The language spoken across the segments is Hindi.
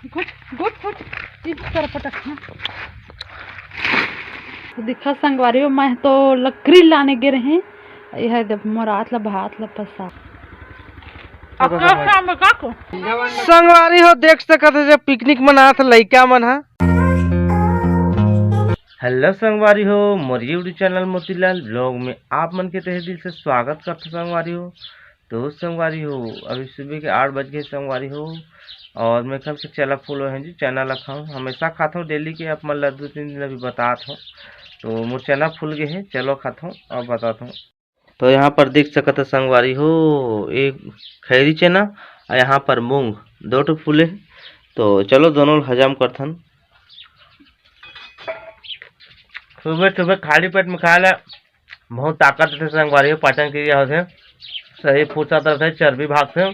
गुड गुड गुड इस तरह पटकना। तो दिखा संगवारी मैं तो लकड़ी लाने गिरे हैं। यह जब मोरात ला भात ला पसा संगवारी हो देख सकत है जब पिकनिक मनात लइका मन हा। हेलो संगवारी हो, मोर यूट्यूब चैनल मोतीलाल ब्लॉग में आप मन के तहे दिल से स्वागत करते संगवारी हो। तो संगवारी हो अभी सुबह के 8 बज गए संगवारी हो, और मैं कल के चला फूल हैं जी चना रखा हूँ, हमेशा खाता हूँ डेली के। आप मन 2-3 दिन अभी बताता हूँ, तो मोर चना फूल गए हैं, चलो खाता हूँ और बताता हूँ। तो यहाँ पर देख सकते संगवारी हो एक खैरी चना और यहाँ पर मूंग दो टो फूले। तो चलो दोनों हजम करथन। सुबह सुबह खाली पेट में खाए ला बहुत ताकत थे संगवारी हो, पाचन क्रिया होते सही फूसा तरह चर्बी भागते।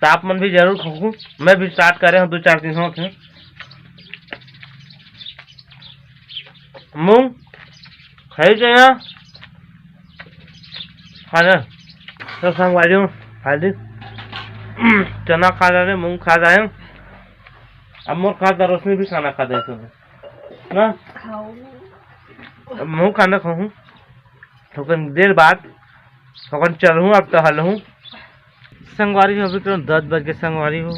ताप मन भी जरूर खाऊँ, मैं भी स्टार्ट करे हूँ 2-4 दिन होते। मूंग खाई चना खाना तो संगवारी हो खाली चना खा रहे, मूंग खा रहे हैं, अब मोर खा रोशनी भी खाना खा दे ना। मूंग खाना खाऊँ तो देर बाद तो चलूँ, अब टहलूँ संगवारी हो। अभी तो 10 बज के संगवारी हो,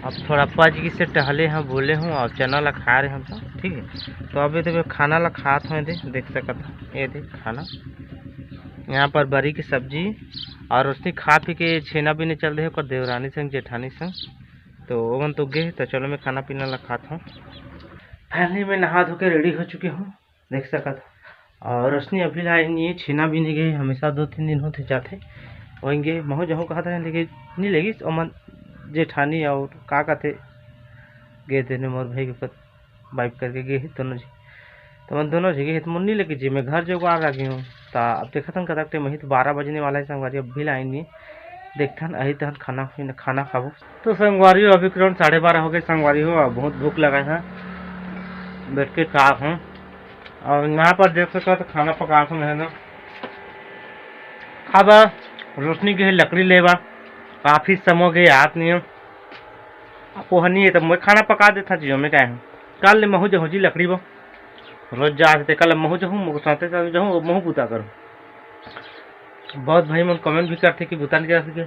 अब थोड़ा पच से टहले हैं बोले हूँ और चना ला खा रहे हम सब, ठीक है। तो अभी तो खाना ला खात हूँ, देख सकते ये देख खाना यहाँ पर बरी की सब्जी और उसने खा पी के छेना भी नहीं चल रहे और देवरानी संग जेठानी संग। तो ओवन तो गए, तो चलो मैं खाना पीना ला खाता हूँ। फाइनली मैं नहा धो के रेडी हो चुकी हूँ, देख सकता। और रोशनी अभी लाई नहीं, छेना भी नहीं गए, हमेशा 2-3 दिन होते जाते वहीं गए महू जहूँ कहा था, लेकिन नहीं लगी अमन जेठानी और का कहते गए थे मोर भाई के ऊपर बाइक करके गए दोनों जी। तो मैं दोनों जगह तो मुन्नी लगी जी, मैं घर जुगाड़ रखी हूँ। तो अब देखा था कदकते वही तो 12 बजने वाला है संगवारी, अब भी लाएंगे देखथन अही तहन खाना खाबो। तो संगवारी हो अभी करीब 12:30 हो गए संगवारी हो, अब बहुत भूख लगा है, बैठ के खा हूँ। और यहाँ पर देख सकते तो खाना पका हूँ है ना, खाबा रोशनी के लकड़ी लेवा काफ़ी समय गए हाथ नहीं पोहनी है, तो मैं खाना पका देता जी मैं क्या हूँ। कल ले महू जहूँ जी लकड़ी वो रोज जा थे, कल महू जहूँ मुझे साथे जहूँ महू बुता करूँ। बहुत भाई मन कमेंट भी करते कि बुता नहीं जा सके,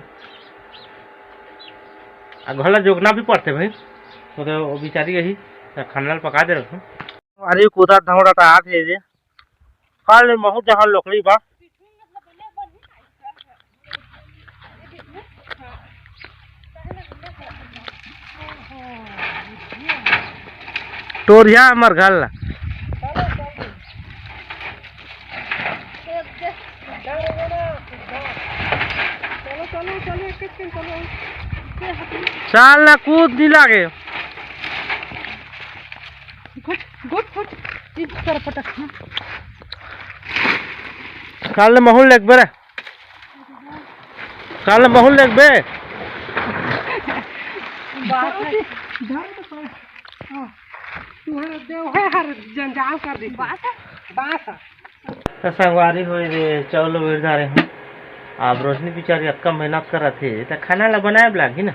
घोला जोगना भी पड़ते भाई, तो बेचारी यही खाना पका दे रखूँ। अरे कूदा धौड़ा तो हाथ है कल महू जहाँ लकड़ी बा टोरिया हमार घर ला चल ना कूद नहीं लागे। गुड गुड गुड इस तरह पटकना। कल महूल लेग बे, कल महूल लेग बे संगवारी हो चावल बेर जा रहे हैं। अब रोशनी बेचारी अक्का मेहनत कर रहे थे तो खाना ला बनाए लागी ना,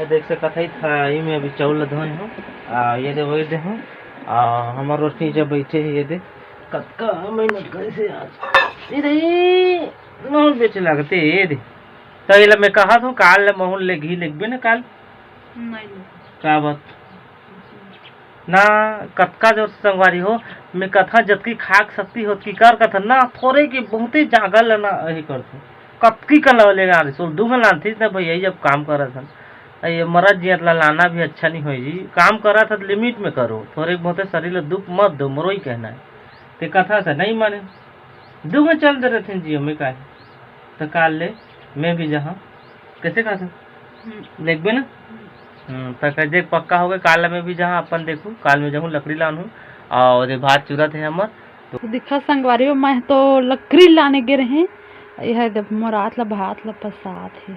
देख सकता था में अभी चावल धोए हूँ, ये दे वही दे हूँ। हमार रोशनी जब बैठे ये दे कक्का मेहनत करे से आज ये बेचे लगते ये दे। तो ये मैं कहा था काल महूल ले घी लेगबे ना काल नहीं का बात ना कतका जो संगवारी हो, मैं कथा जतकी खाक सकती हो की कर कथा ना थोड़े की बहुते जागल ना यही करते कतकी का लेगा सो दूगन लान थी ना भैया जब काम कर रहा था ये मरद जी लाना भी अच्छा नहीं हो जी, काम करा था लिमिट में करो, थोड़े बहुत शरीर दुख मत दो, मरो ही कहना है। तो कथा था नहीं माने दूगन चल दे रहे थे जी हमें का, तो काल ले मैं भी जहाँ कैसे कहा था देखबे ना। तो देख पक्का हो गया काल में भी जहाँ अपन देखूँ काल में जाऊँ लकड़ी लानू और भात चूरा थे हमार। तो दिखा संगवारी हो मैं तो लकड़ी लाने गिरे हैं। यह जब मोरात ला भात ला पसात है।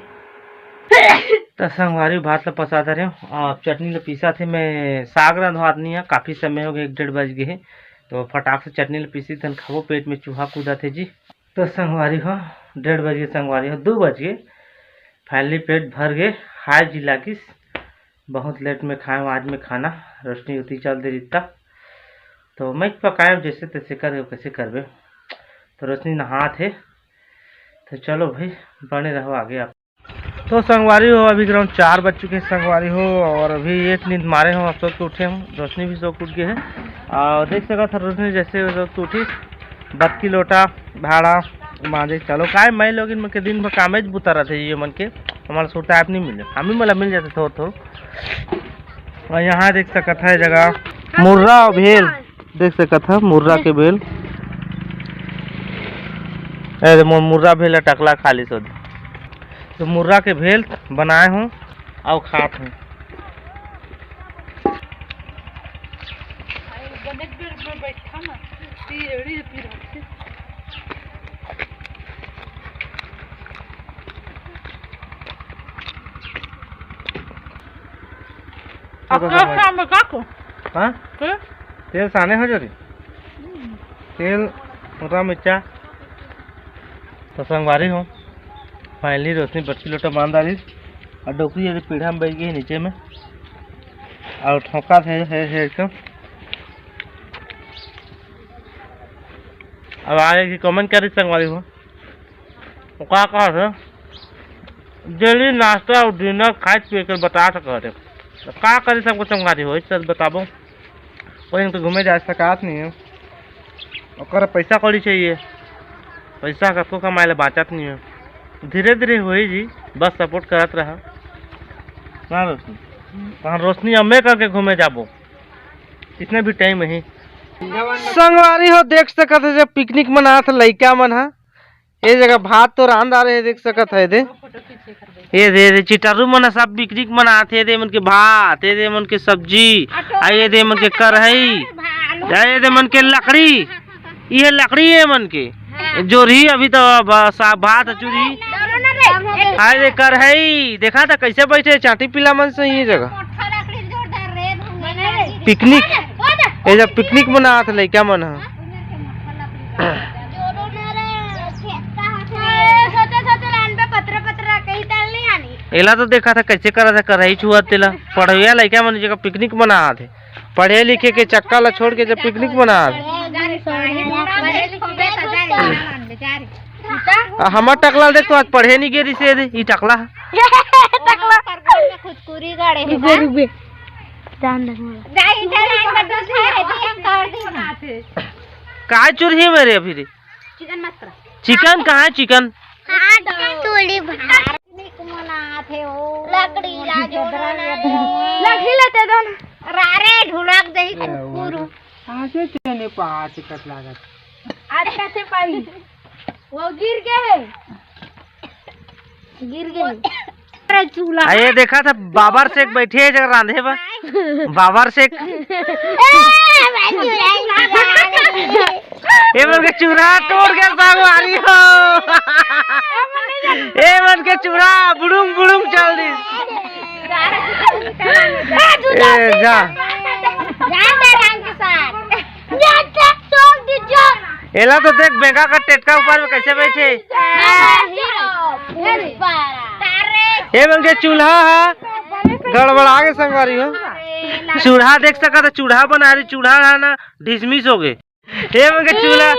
तो संगवारी भात ला पसाता रहे और चटनी ला पीसा थे। मैं साग रांधवात नहीं है, काफ़ी समय हो गया 1-1:30 बज गए हैं, तो फटाक से चटनी ला पीसी थन खाबो, पेट में चूहा कूदा थे जी। तो संगवारी हो 1:30 बज गए, संगवारी हो 2 बज गए, फाइनली पेट भर गए हाय जिला की। बहुत लेट में खाए हूँ आज में खाना, रोशनी होती चल दे इतना तो मैं पकाए जैसे तैसे कर कैसे करबे। तो रोशनी नहा थे तो चलो भाई बने रहो आगे आप। तो संगवारी हो अभी ग्राउंड 4 बज चुके हैं संगवारी हो, और अभी एक नींद मारे हो, अब सो के उठे हूँ, रोशनी भी सो के उठ गई है। और देख सका था रोशनी जैसे सो के उठी बत्ती लोटा भाड़ा मांझे चलो काय मैं लोग इन के दिन भर कामेज बुता रहे थे, ये मन के हमारा सोटा ऐप नहीं मिले, हम ही मतलब मिल जाते थोड़ा थोड़ा। और यहाँ देख सका था जगह मुर्रा और भेल, देख सका था मुर्रा के भेल, मुर्रा भेल टकला खाली सो तो मुर्रा के भेल बनाए हूँ और खात हूँ। हाँ तेल साने हो जरी तेल मोटा मिर्चा तो संगवारी हो फाइनली रोशनी बच्ची लोटा बांध डाली और डोकरी यदि पीढ़ा में बैठ गई नीचे में और ठोका है एकदम। अब आगे की कमेंट करी संगवारी हो क्या कहा था डेली नाश्ता और डिनर खाए पी कर बता सका थे तो क्या करी सबको संगवारी हो इस बताबो कोई तो घूमे जा सकात नहीं है और पैसा कौड़ी चाहिए, पैसा कतो कमाए ला बाँचत नहीं है, धीरे धीरे हो जी बस सपोर्ट करत रहा ना रोशनी। कहाँ रोशनी अम्मे करके घूमे जाबो इतने भी टाइम ही संगवारी हो देख सकत है जब पिकनिक मना था लड़का मन हा ये जगह भात तो रांधा रहे देख सकत है दे ये दे चिटारू मन सब पिकनिक मनाते दे मन के भात दे मन के सब्जी आए दे मन के कढ़ाई जाए दे मन के लकड़ी ये लकड़ी है मन के जोरी अभी तो भात चूरी आए दे कढ़ाई देखा था कैसे बैठे चाटी पीला मन से ये जगह पिकनिक ये जब पिकनिक मना था लड़का मन एला तो देखा था कैसे करा था कढ़ाई छुआ तेला पढ़िया लड़का मन जगह पिकनिक मना थे पढ़े लिखे के चक्का ला छोड़ के जब पिकनिक मना हमार टकला देख तो आज पढ़े नहीं गिरी से ई टकला काय चुरी मेरे अभी चिकन कहाँ है चिकन लकड़ी लेते दोन रारे ढुलक दही कुकुरु आसे चने पास कट लागत आज कैसे पाई वो गिर गए अरे चूल्हा ये देखा था बाबर शेख बैठे है जगह रांधे बा बाबर शेख ये मन के चूरा तोड़ के संगवारी हो ये मन के चूरा बुड़ुंग बुड़ुंग चल दी जा एला तो देख बेगा का टेटका ऊपर में कैसे बैठे ये मन के चूल्हा है गड़बड़ा के संगवारी हो चूल्हा देख सका था चूल्हा बना रही चूल्हा है ना डिसमिस हो गए ये मन के चूल्हा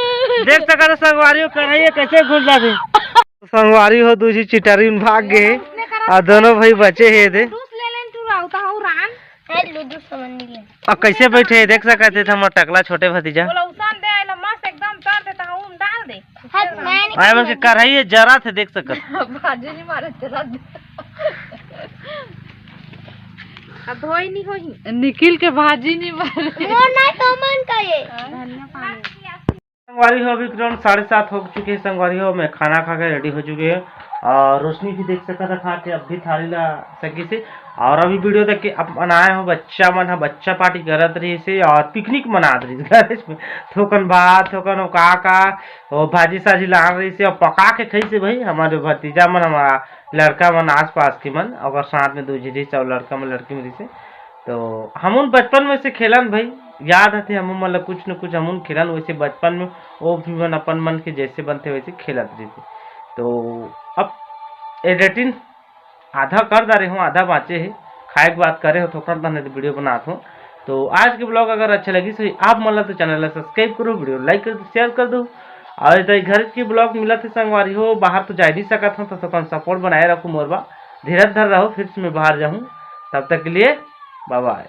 देख सका था संगवारी हो कढ़ाई कैसे घुस जाते संगवारी हो दूसरी चिटारी भाग गए और दोनों भाई बचे है दे और कैसे बैठे देख सका थे हमारा टकला छोटे भतीजा आए मन के कढ़ाई जरा थे देख सकत धोई नहीं होई निखिल के भाजी नहीं मारे तो मन का ये संगवारी हो अभी ग्राउंड 7:30 हो चुके हैं संगवारी हो मैं खाना खा के रेडी हो चुके हैं और रोशनी भी देख सका था खा के अब भी थाली ला सकी से और अभी वीडियो देख के अब मनाए हो बच्चा मन बच्चा पार्टी करत रही से और पिकनिक मनात रही घर में थोकन भात थोकन का और भाजी साजी ला रही से और पका के खाई से भाई हमारे भतीजा मन हमारा लड़का मन आस पास के मन और साथ में 2 जीडी और लड़का मन लड़की मेरी से तो हम बचपन में से खेलन भाई याद आते हम मतलब कुछ न कुछ हम खेलन वैसे बचपन में वो भी मन अपन मन के जैसे बनते वैसे खेलत रही थे। तो अब एडिटिंग आधा कर दा रहे हूँ आधा बाँचे है खाए के बात करे हो तो कर तो वीडियो बनाता हूँ। तो आज के ब्लॉग अगर अच्छा लगी सही आप मन तो चैनल सब्सक्राइब करो, वीडियो लाइक कर दो, शेयर कर दो। और घर की ब्लॉग मिला थे संगवारी हो, बाहर तो जा नहीं सकता हूँ तो सपोर्ट बनाए रखो मोरबा, धीरज धर रहो, फिर से मैं बाहर जाऊँ। तब तक के लिए बाय बाय।